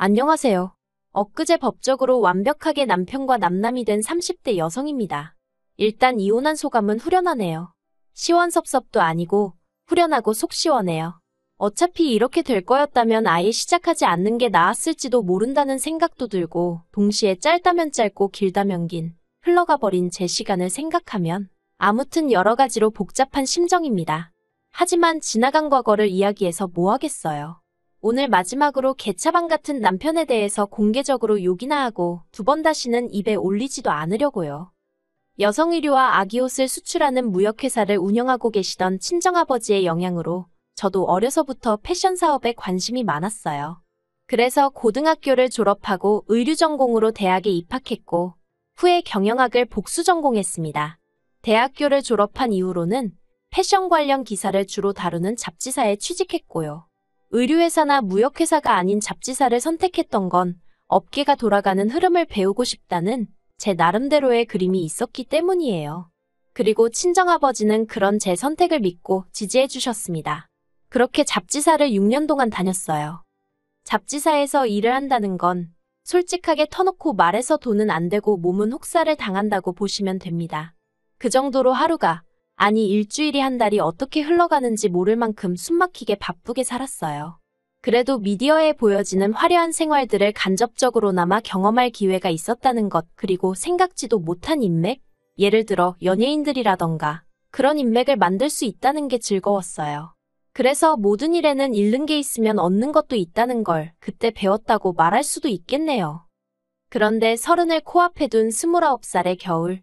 안녕하세요. 엊그제 법적으로 완벽하게 남편과 남남이 된 30대 여성입니다. 일단 이혼한 소감은 후련하네요. 시원섭섭도 아니고 후련하고 속 시원해요. 어차피 이렇게 될 거였다면 아예 시작하지 않는 게 나았을지도 모른다는 생각도 들고 동시에 짧다면 짧고 길다면 긴 흘러가 버린 제 시간을 생각하면 아무튼 여러 가지로 복잡한 심정입니다. 하지만 지나간 과거를 이야기해서 뭐 하겠어요. 오늘 마지막으로 개차반 같은 남편에 대해서 공개적으로 욕이나 하고 두 번 다시는 입에 올리지도 않으려고요. 여성 의류와 아기옷을 수출하는 무역회사를 운영하고 계시던 친정아버지의 영향으로 저도 어려서부터 패션 사업에 관심이 많았어요. 그래서 고등학교를 졸업하고 의류 전공으로 대학에 입학했고 후에 경영학을 복수 전공했습니다. 대학교를 졸업한 이후로는 패션 관련 기사를 주로 다루는 잡지사에 취직했고요. 의류회사나 무역회사가 아닌 잡지사를 선택했던 건 업계가 돌아가는 흐름을 배우고 싶다는 제 나름대로의 그림이 있었기 때문이에요. 그리고 친정아버지는 그런 제 선택을 믿고 지지해 주셨습니다. 그렇게 잡지사를 6년 동안 다녔어요. 잡지사에서 일을 한다는 건 솔직하게 터놓고 말해서 돈은 안 되고 몸은 혹사를 당한다고 보시면 됩니다. 그 정도로 하루가 아니 일주일이 한 달이 어떻게 흘러가는지 모를 만큼 숨막히게 바쁘게 살았어요. 그래도 미디어에 보여지는 화려한 생활들을 간접적으로나마 경험할 기회가 있었다는 것 그리고 생각지도 못한 인맥? 예를 들어 연예인들이라던가 그런 인맥을 만들 수 있다는 게 즐거웠어요. 그래서 모든 일에는 잃는 게 있으면 얻는 것도 있다는 걸 그때 배웠다고 말할 수도 있겠네요. 그런데 30을 코앞에 둔 29살의 겨울.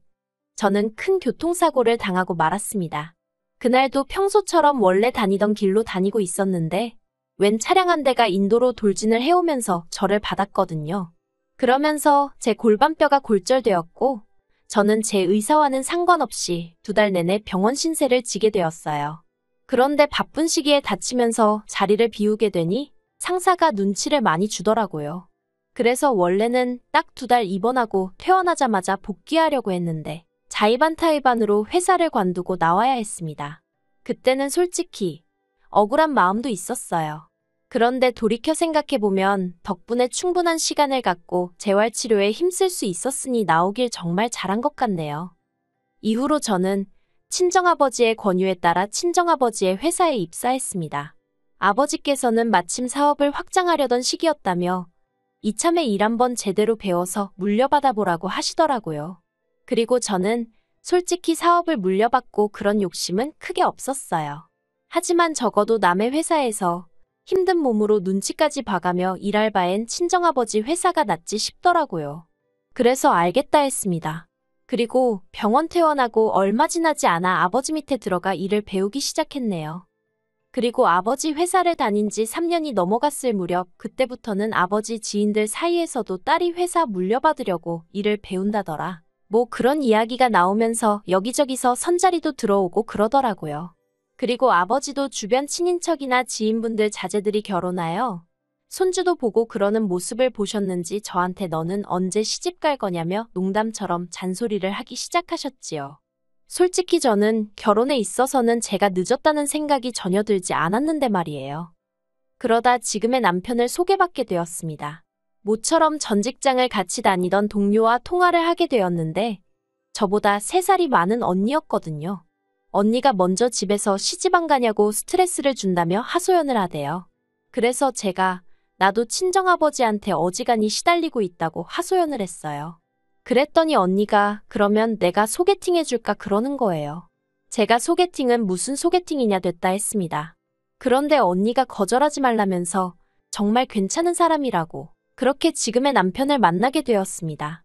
저는 큰 교통사고를 당하고 말았습니다. 그날도 평소처럼 원래 다니던 길로 다니고 있었는데 웬 차량 한 대가 인도로 돌진을 해오면서 저를 받았거든요. 그러면서 제 골반뼈가 골절되었고 저는 제 의사와는 상관없이 2달 내내 병원 신세를 지게 되었어요. 그런데 바쁜 시기에 다치면서 자리를 비우게 되니 상사가 눈치를 많이 주더라고요. 그래서 원래는 딱 2달 입원하고 퇴원하자마자 복귀하려고 했는데 자의반타의반으로 회사를 관두고 나와야 했습니다. 그때는 솔직히 억울한 마음도 있었어요. 그런데 돌이켜 생각해보면 덕분에 충분한 시간을 갖고 재활치료에 힘쓸 수 있었으니 나오길 정말 잘한 것 같네요. 이후로 저는 친정아버지의 권유에 따라 친정아버지의 회사에 입사했습니다. 아버지께서는 마침 사업을 확장하려던 시기였다며 이참에 일 한번 제대로 배워서 물려받아 보라고 하시더라고요. 그리고 저는 솔직히 사업을 물려받고 그런 욕심은 크게 없었어요. 하지만 적어도 남의 회사에서 힘든 몸으로 눈치까지 봐가며 일할 바엔 친정아버지 회사가 낫지 싶더라고요. 그래서 알겠다 했습니다. 그리고 병원 퇴원하고 얼마 지나지 않아 아버지 밑에 들어가 일을 배우기 시작했네요. 그리고 아버지 회사를 다닌 지 3년이 넘어갔을 무렵 그때부터는 아버지 지인들 사이에서도 딸이 회사 물려받으려고 일을 배운다더라. 뭐 그런 이야기가 나오면서 여기저기서 선자리도 들어오고 그러더라고요. 그리고 아버지도 주변 친인척이나 지인분들 자제들이 결혼하여 손주도 보고 그러는 모습을 보셨는지 저한테 너는 언제 시집 갈 거냐며 농담처럼 잔소리를 하기 시작하셨지요. 솔직히 저는 결혼에 있어서는 제가 늦었다는 생각이 전혀 들지 않았는데 말이에요. 그러다 지금의 남편을 소개받게 되었습니다. 모처럼 전 직장을 같이 다니던 동료와 통화를 하게 되었는데 저보다 3살이 많은 언니였거든요. 언니가 먼저 집에서 시집 안 가냐고 스트레스를 준다며 하소연을 하대요. 그래서 제가 나도 친정아버지한테 어지간히 시달리고 있다고 하소연을 했어요. 그랬더니 언니가 그러면 내가 소개팅 해줄까 그러는 거예요. 제가 소개팅은 무슨 소개팅이냐 됐다 했습니다. 그런데 언니가 거절하지 말라면서 정말 괜찮은 사람이라고 그렇게 지금의 남편을 만나게 되었습니다.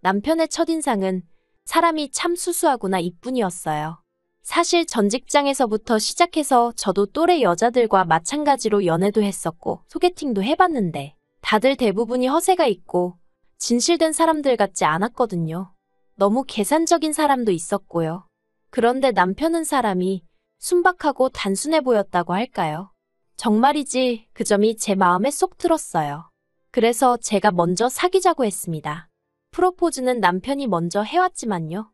남편의 첫인상은 사람이 참 수수하구나 이뿐이었어요. 사실 전 직장에서부터 시작해서 저도 또래 여자들과 마찬가지로 연애도 했었고 소개팅도 해봤는데 다들 대부분이 허세가 있고 진실된 사람들 같지 않았거든요. 너무 계산적인 사람도 있었고요. 그런데 남편은 사람이 순박하고 단순해 보였다고 할까요? 정말이지 그 점이 제 마음에 쏙 들었어요. 그래서 제가 먼저 사귀자고 했습니다. 프로포즈는 남편이 먼저 해왔지만요.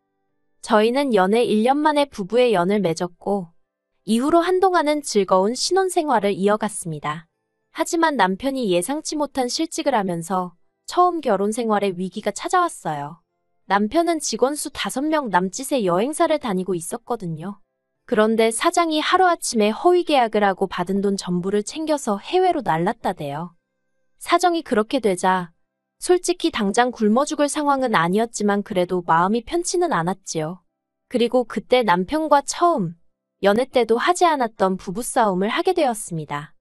저희는 연애 1년 만에 부부의 연을 맺었고 이후로 한동안은 즐거운 신혼생활을 이어갔습니다. 하지만 남편이 예상치 못한 실직을 하면서 처음 결혼 생활에 위기가 찾아왔어요. 남편은 직원 수 5명 남짓의 여행사를 다니고 있었거든요. 그런데 사장이 하루아침에 허위 계약을 하고 받은 돈 전부를 챙겨서 해외로 날랐다대요. 사정이 그렇게 되자 솔직히 당장 굶어 죽을 상황은 아니었지만 그래도 마음이 편치는 않았지요. 그리고 그때 남편과 처음 연애 때도 하지 않았던 부부싸움을 하게 되었습니다.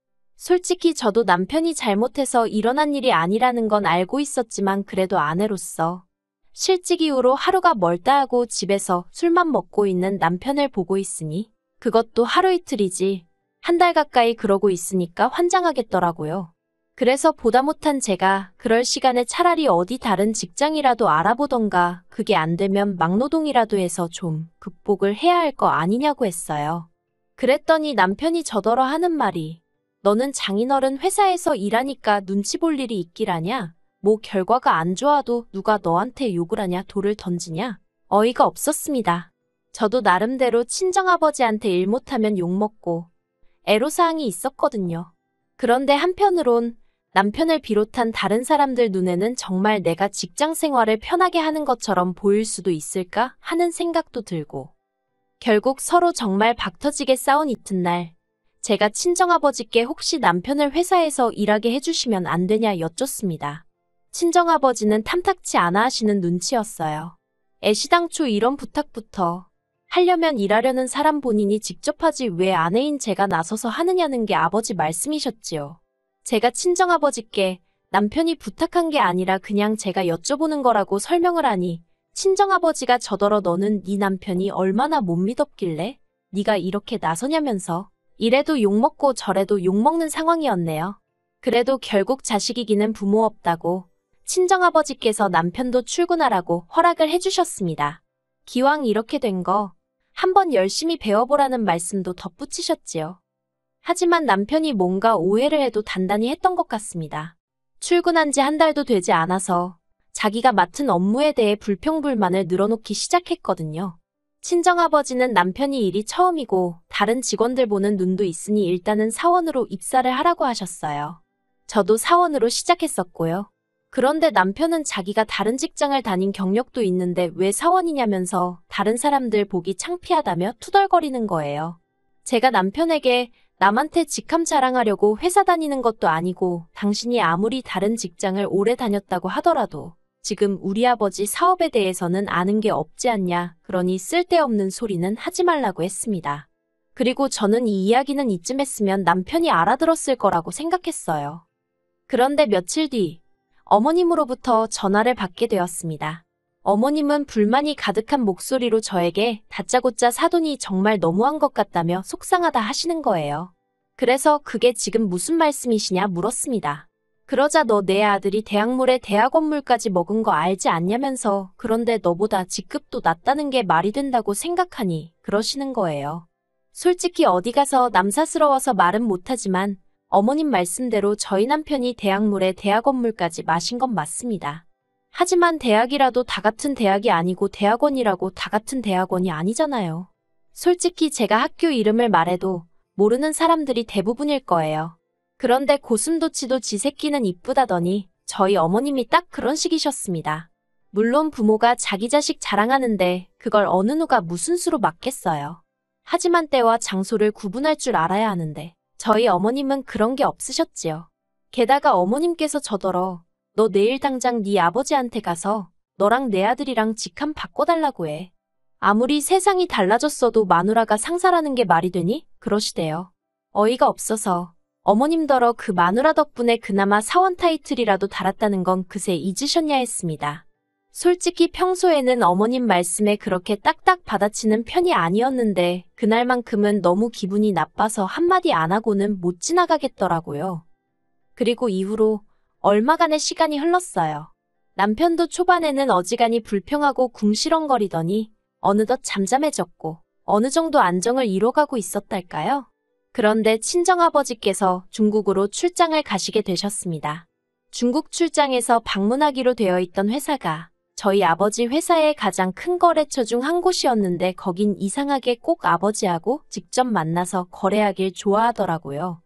솔직히 저도 남편이 잘못해서 일어난 일이 아니라는 건 알고 있었지만 그래도 아내로서 실직 이후로 하루가 멀다 하고 집에서 술만 먹고 있는 남편을 보고 있으니 그것도 하루 이틀이지 한 달 가까이 그러고 있으니까 환장하겠더라고요. 그래서 보다 못한 제가 그럴 시간에 차라리 어디 다른 직장이라도 알아보던가 그게 안 되면 막노동이라도 해서 좀 극복을 해야 할 거 아니냐고 했어요. 그랬더니 남편이 저더러 하는 말이 너는 장인어른 회사에서 일하니까 눈치 볼 일이 있기라냐? 뭐 결과가 안 좋아도 누가 너한테 욕을 하냐 돌을 던지냐? 어이가 없었습니다. 저도 나름대로 친정아버지한테 일 못하면 욕먹고 애로사항이 있었거든요. 그런데 한편으론 남편을 비롯한 다른 사람들 눈에는 정말 내가 직장 생활을 편하게 하는 것처럼 보일 수도 있을까 하는 생각도 들고 결국 서로 정말 박터지게 싸운 이튿날 제가 친정아버지께 혹시 남편을 회사에서 일하게 해주시면 안 되냐 여쭙습니다. 친정아버지는 탐탁치 않아 하시는 눈치였어요. 애시당초 이런 부탁부터 하려면 일하려는 사람 본인이 직접 하지 왜 아내인 제가 나서서 하느냐는 게 아버지 말씀이셨지요. 제가 친정아버지께 남편이 부탁한 게 아니라 그냥 제가 여쭤보는 거라고 설명을 하니 친정아버지가 저더러 너는 네 남편이 얼마나 못 믿었길래 네가 이렇게 나서냐면서 이래도 욕먹고 저래도 욕먹는 상황이었네요. 그래도 결국 자식 이기는 부모 없다고 친정아버지께서 남편도 출근하라고 허락을 해주셨습니다. 기왕 이렇게 된 거 한번 열심히 배워보라는 말씀도 덧붙이셨지요. 하지만 남편이 뭔가 오해를 해도 단단히 했던 것 같습니다. 출근한 지 한 달도 되지 않아서 자기가 맡은 업무에 대해 불평불만을 늘어놓기 시작했거든요. 친정아버지는 남편이 일이 처음이고 다른 직원들 보는 눈도 있으니 일단은 사원으로 입사를 하라고 하셨어요. 저도 사원으로 시작했었고요. 그런데 남편은 자기가 다른 직장을 다닌 경력도 있는데 왜 사원이냐면서 다른 사람들 보기 창피하다며 투덜거리는 거예요. 제가 남편에게 남한테 직함 자랑하려고 회사 다니는 것도 아니고 당신이 아무리 다른 직장을 오래 다녔다고 하더라도 지금 우리 아버지 사업에 대해서는 아는 게 없지 않냐. 그러니 쓸데없는 소리는 하지 말라고 했습니다. 그리고 저는 이 이야기는 이쯤 했으면 남편이 알아들었을 거라고 생각했어요. 그런데 며칠 뒤 어머님으로부터 전화를 받게 되었습니다. 어머님은 불만이 가득한 목소리로 저에게 다짜고짜 사돈이 정말 너무한 것 같다며 속상하다 하시는 거예요. 그래서 그게 지금 무슨 말씀이시냐 물었습니다. 그러자 너 내 아들이 대학물에 대학원물까지 먹은 거 알지 않냐면서 그런데 너보다 직급도 낮다는 게 말이 된다고 생각하니 그러시는 거예요. 솔직히 어디 가서 남사스러워서 말은 못하지만 어머님 말씀대로 저희 남편이 대학물에 대학원물까지 마신 건 맞습니다. 하지만 대학이라도 다 같은 대학이 아니고 대학원이라고 다 같은 대학원이 아니잖아요. 솔직히 제가 학교 이름을 말해도 모르는 사람들이 대부분일 거예요. 그런데 고슴도치도 지 새끼는 이쁘다더니 저희 어머님이 딱 그런 식이셨습니다. 물론 부모가 자기 자식 자랑하는데 그걸 어느 누가 무슨 수로 막겠어요. 하지만 때와 장소를 구분할 줄 알아야 하는데 저희 어머님은 그런 게 없으셨지요. 게다가 어머님께서 저더러 너 내일 당장 네 아버지한테 가서 너랑 내 아들이랑 직함 바꿔달라고 해. 아무리 세상이 달라졌어도 마누라가 상사라는 게 말이 되니? 그러시대요. 어이가 없어서 어머님더러 그 마누라 덕분에 그나마 사원 타이틀이라도 달았다는 건 그새 잊으셨냐 했습니다. 솔직히 평소에는 어머님 말씀에 그렇게 딱딱 받아치는 편이 아니었는데 그날만큼은 너무 기분이 나빠서 한마디 안 하고는 못 지나가겠더라고요. 그리고 이후로 얼마간의 시간이 흘렀어요. 남편도 초반에는 어지간히 불평하고 궁시렁거리더니 어느덧 잠잠해졌고 어느 정도 안정을 이뤄가고 있었달까요? 그런데 친정아버지께서 중국으로 출장을 가시게 되셨습니다. 중국 출장에서 방문하기로 되어 있던 회사가 저희 아버지 회사의 가장 큰 거래처 중 한 곳이었는데 거긴 이상하게 꼭 아버지하고 직접 만나서 거래하길 좋아하더라고요.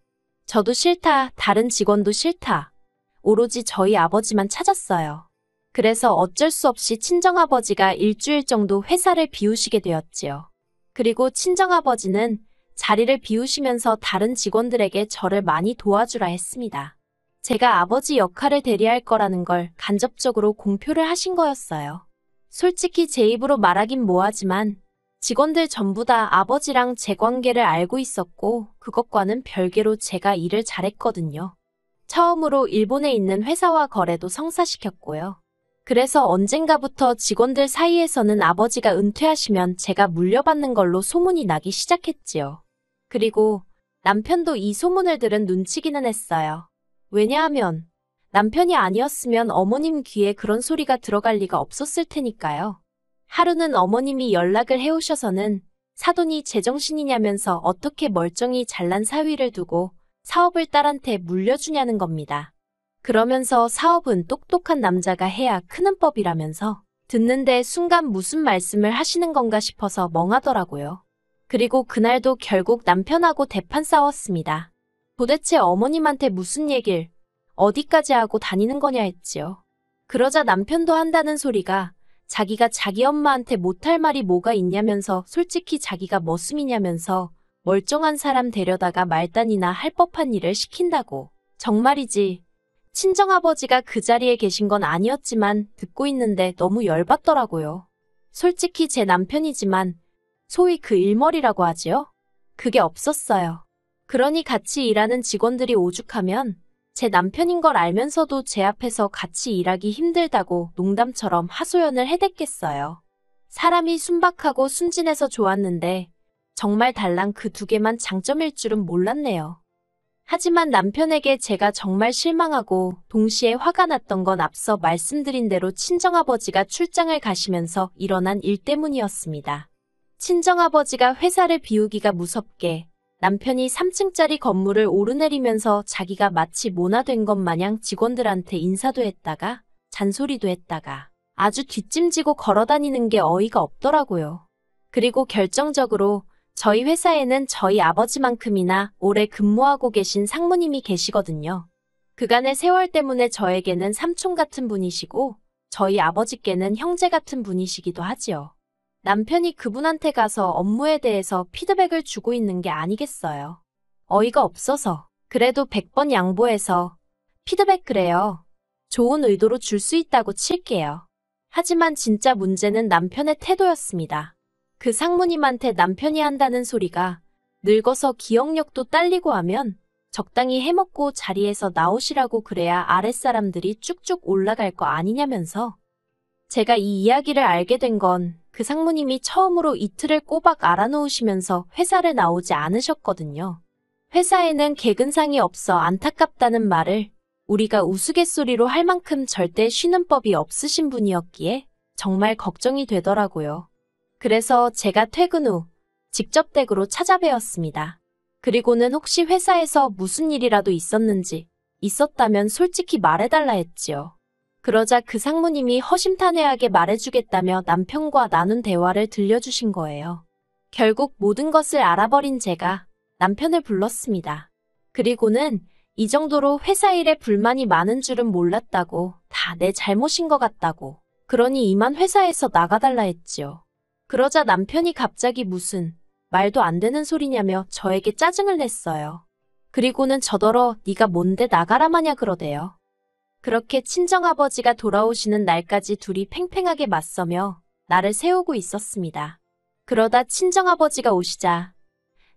저도 싫다, 다른 직원도 싫다. 오로지 저희 아버지만 찾았어요. 그래서 어쩔 수 없이 친정아버지가 일주일 정도 회사를 비우시게 되었지요. 그리고 친정아버지는 자리를 비우시면서 다른 직원들에게 저를 많이 도와주라 했습니다. 제가 아버지 역할을 대리할 거라는 걸 간접적으로 공표를 하신 거였어요. 솔직히 제 입으로 말하긴 뭐하지만 직원들 전부 다 아버지랑 제 관계를 알고 있었고 그것과는 별개로 제가 일을 잘했거든요. 처음으로 일본에 있는 회사와 거래도 성사시켰고요. 그래서 언젠가부터 직원들 사이에서는 아버지가 은퇴하시면 제가 물려받는 걸로 소문이 나기 시작했지요. 그리고 남편도 이 소문을 들은 눈치기는 했어요. 왜냐하면 남편이 아니었으면 어머님 귀에 그런 소리가 들어갈 리가 없었을 테니까요. 하루는 어머님이 연락을 해오셔서는 사돈이 제정신이냐면서 어떻게 멀쩡히 잘난 사위를 두고 사업을 딸한테 물려주냐는 겁니다. 그러면서 사업은 똑똑한 남자가 해야 크는 법이라면서 듣는데 순간 무슨 말씀을 하시는 건가 싶어서 멍하더라고요. 그리고 그날도 결국 남편하고 대판 싸웠습니다. 도대체 어머님한테 무슨 얘길 어디까지 하고 다니는 거냐 했지요. 그러자 남편도 한다는 소리가 자기가 자기 엄마한테 못할 말이 뭐가 있냐면서 솔직히 자기가 머슴이냐면서 멀쩡한 사람 데려다가 말단이나 할 법한 일을 시킨다고. 정말이지. 친정아버지가 그 자리에 계신 건 아니었지만 듣고 있는데 너무 열받더라고요. 솔직히 제 남편이지만 소위 그 일머리라고 하지요? 그게 없었어요. 그러니 같이 일하는 직원들이 오죽하면 제 남편인 걸 알면서도 제 앞에서 같이 일하기 힘들다고 농담처럼 하소연을 해댔겠어요. 사람이 순박하고 순진해서 좋았는데 정말 달랑 그 두 개만 장점일 줄은 몰랐네요. 하지만 남편에게 제가 정말 실망하고 동시에 화가 났던 건 앞서 말씀드린 대로 친정아버지가 출장을 가시면서 일어난 일 때문이었습니다. 친정아버지가 회사를 비우기가 무섭게 남편이 3층짜리 건물을 오르내리면서 자기가 마치 모나된 것 마냥 직원들한테 인사도 했다가 잔소리도 했다가 아주 뒷짐지고 걸어다니는 게 어이가 없더라고요. 그리고 결정적으로 저희 회사에는 저희 아버지만큼이나 오래 근무하고 계신 상무님이 계시거든요. 그간의 세월 때문에 저에게는 삼촌 같은 분이시고 저희 아버지께는 형제 같은 분이시기도 하지요. 남편이 그분한테 가서 업무에 대해서 피드백을 주고 있는 게 아니겠어요. 어이가 없어서 그래도 100번 양보해서 피드백 그래요. 좋은 의도로 줄 수 있다고 칠게요. 하지만 진짜 문제는 남편의 태도였습니다. 그 상무님한테 남편이 한다는 소리가 늙어서 기억력도 딸리고 하면 적당히 해먹고 자리에서 나오시라고 그래야 아랫사람들이 쭉쭉 올라갈 거 아니냐면서. 제가 이 이야기를 알게 된 건 그 상무님이 처음으로 이틀을 꼬박 알아놓으시면서 회사를 나오지 않으셨거든요. 회사에는 개근상이 없어 안타깝다는 말을 우리가 우스갯소리로 할 만큼 절대 쉬는 법이 없으신 분이었기에 정말 걱정이 되더라고요. 그래서 제가 퇴근 후 직접 댁으로 찾아뵈었습니다. 그리고는 혹시 회사에서 무슨 일이라도 있었는지 있었다면 솔직히 말해달라 했지요. 그러자 그 상무님이 허심탄회하게 말해주겠다며 남편과 나눈 대화를 들려주신 거예요. 결국 모든 것을 알아버린 제가 남편을 불렀습니다. 그리고는 이 정도로 회사 일에 불만이 많은 줄은 몰랐다고, 다 내 잘못인 것 같다고, 그러니 이만 회사에서 나가달라 했지요. 그러자 남편이 갑자기 무슨 말도 안 되는 소리냐며 저에게 짜증을 냈어요. 그리고는 저더러 네가 뭔데 나가라 마냐 그러대요. 그렇게 친정아버지가 돌아오시는 날까지 둘이 팽팽하게 맞서며 나를 세우고 있었습니다. 그러다 친정아버지가 오시자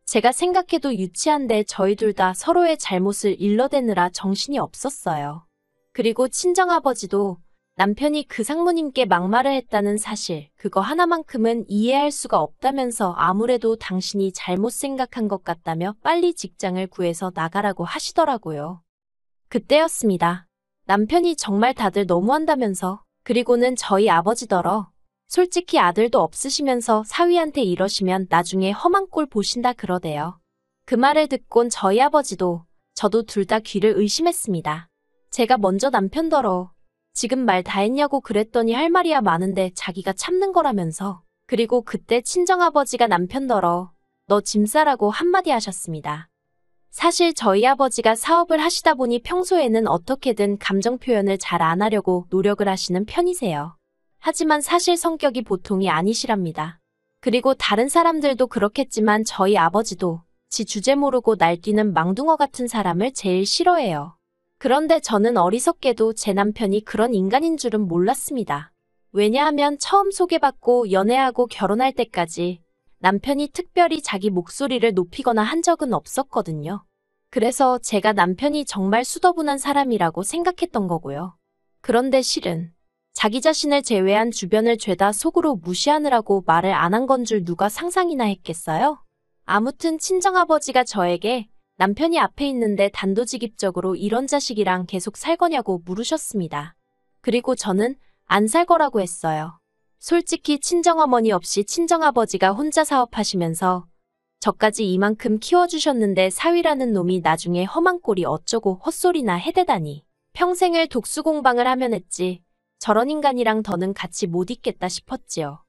제가 생각해도 유치한데 저희 둘 다 서로의 잘못을 일러대느라 정신이 없었어요. 그리고 친정아버지도 남편이 그 상무님께 막말을 했다는 사실, 그거 하나만큼은 이해할 수가 없다면서 아무래도 당신이 잘못 생각한 것 같다며 빨리 직장을 구해서 나가라고 하시더라고요. 그때였습니다. 남편이 정말 다들 너무한다면서, 그리고는 저희 아버지더러 솔직히 아들도 없으시면서 사위한테 이러시면 나중에 험한 꼴 보신다 그러대요. 그 말을 듣곤 저희 아버지도 저도 둘 다 귀를 의심했습니다. 제가 먼저 남편더러 지금 말 다 했냐고 그랬더니 할 말이야 많은데 자기가 참는 거라면서. 그리고 그때 친정아버지가 남편더러 너 짐 싸라고 한마디 하셨습니다. 사실 저희 아버지가 사업을 하시다 보니 평소에는 어떻게든 감정 표현을 잘 안 하려고 노력을 하시는 편이세요. 하지만 사실 성격이 보통이 아니시랍니다. 그리고 다른 사람들도 그렇겠지만 저희 아버지도 지 주제 모르고 날뛰는 망둥어 같은 사람을 제일 싫어해요. 그런데 저는 어리석게도 제 남편이 그런 인간인 줄은 몰랐습니다. 왜냐하면 처음 소개받고 연애하고 결혼할 때까지 남편이 특별히 자기 목소리를 높이거나 한 적은 없었거든요. 그래서 제가 남편이 정말 수더분한 사람이라고 생각했던 거고요. 그런데 실은 자기 자신을 제외한 주변을 죄다 속으로 무시하느라고 말을 안 한 건 줄 누가 상상이나 했겠어요? 아무튼 친정아버지가 저에게 남편이 앞에 있는데 단도직입적으로 이런 자식이랑 계속 살 거냐고 물으셨습니다. 그리고 저는 안 살 거라고 했어요. 솔직히 친정어머니 없이 친정아버지가 혼자 사업하시면서 저까지 이만큼 키워주셨는데 사위라는 놈이 나중에 험한 꼴이 어쩌고 헛소리나 해대다니. 평생을 독수공방을 하면 했지. 저런 인간이랑 더는 같이 못 있겠다 싶었지요.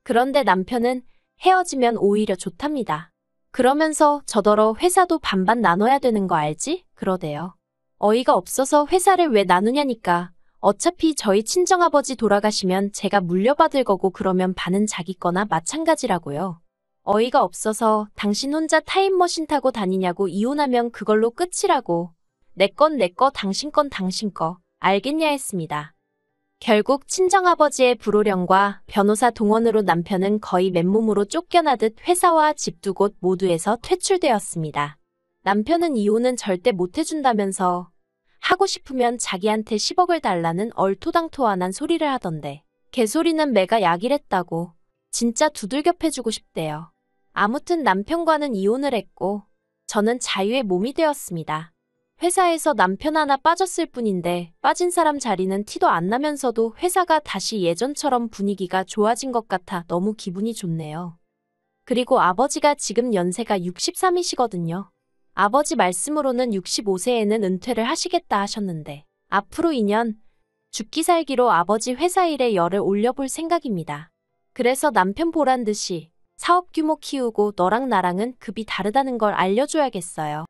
그런데 남편은 헤어지면 오히려 좋답니다. 그러면서 저더러 회사도 반반 나눠야 되는 거 알지? 그러대요. 어이가 없어서 회사를 왜 나누냐니까. 어차피 저희 친정아버지 돌아가시면 제가 물려받을 거고 그러면 반은 자기 거나 마찬가지라고요. 어이가 없어서 당신 혼자 타임머신 타고 다니냐고 이혼하면 그걸로 끝이라고. 내 건 내 거 당신 건 당신 거 알겠냐 했습니다. 결국 친정아버지의 불호령과 변호사 동원으로 남편은 거의 맨몸으로 쫓겨나듯 회사와 집 두 곳 모두에서 퇴출되었습니다. 남편은 이혼은 절대 못 해준다면서 하고 싶으면 자기한테 10억을 달라는 얼토당토안한 소리를 하던데 개소리는 매가 약이랬다고 진짜 두들겨 패주고 싶대요. 아무튼 남편과는 이혼을 했고 저는 자유의 몸이 되었습니다. 회사에서 남편 하나 빠졌을 뿐인데 빠진 사람 자리는 티도 안 나면서도 회사가 다시 예전처럼 분위기가 좋아진 것 같아 너무 기분이 좋네요. 그리고 아버지가 지금 연세가 63이시거든요. 아버지 말씀으로는 65세에는 은퇴를 하시겠다 하셨는데 앞으로 2년 죽기 살기로 아버지 회사 일에 열을 올려볼 생각입니다. 그래서 남편 보란 듯이 사업 규모 키우고 너랑 나랑은 급이 다르다는 걸 알려줘야겠어요.